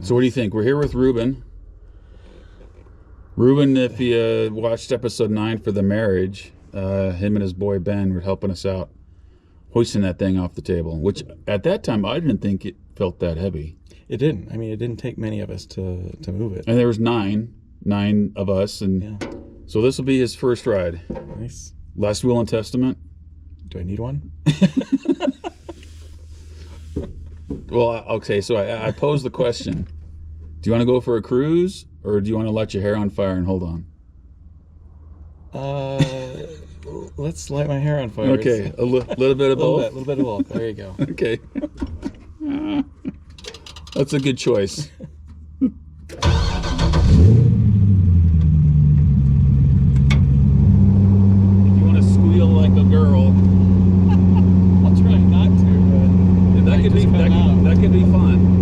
So what do you think? We're here with Rueben. Rueben, if you watched episode 9 for the marriage, him and his boy Ben were helping us out, hoisting that thing off the table, which at that time I didn't think it felt that heavy. It didn't. I mean, it didn't take many of us to move it. And there was nine of us, and so this will be his first ride. Nice. Last will and testament. Do I need one? Well, okay, so I posed the question. Do you want to go for a cruise, or do you want to let your hair on fire and hold on? Let's light my hair on fire. Okay, a little bit of both? A little bit of both. There you go. Okay. That's a good choice. If you want to squeal like a girl, I'll try not to, but that could be fun.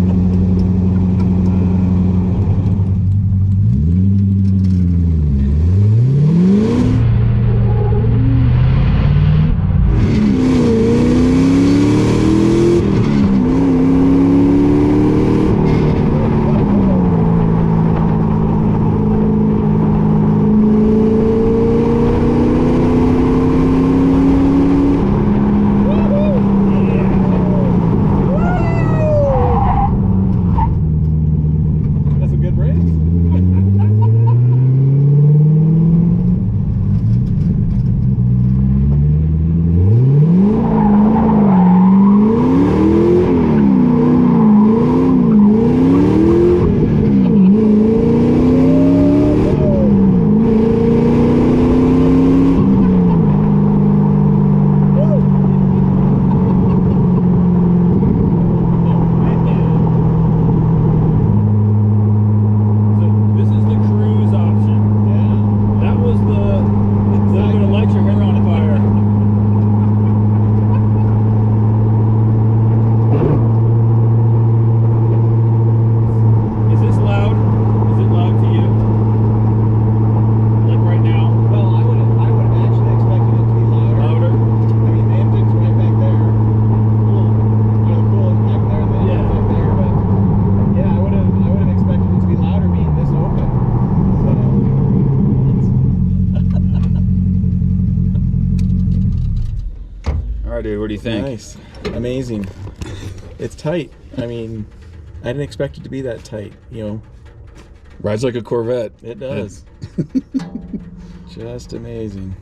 Dude, what do you think? Nice. Amazing. It's tight. I mean, I didn't expect it to be that tight, you know. Rides like a Corvette. It does. Just amazing.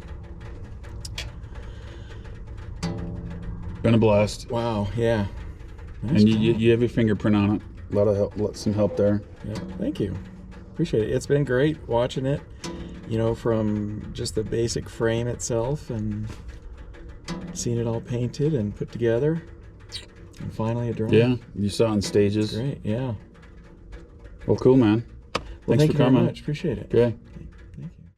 Been a blast. Wow, yeah. Nice and you have your fingerprint on it. A lot of help, some help there. Yeah, thank you. Appreciate it. It's been great watching it, you know, from just the basic frame itself and seeing it all painted and put together, and finally a drone. Yeah, you saw it on stages. Great, yeah. Well, cool, man. Well, Thanks thank for you coming. very much. Appreciate it. Okay.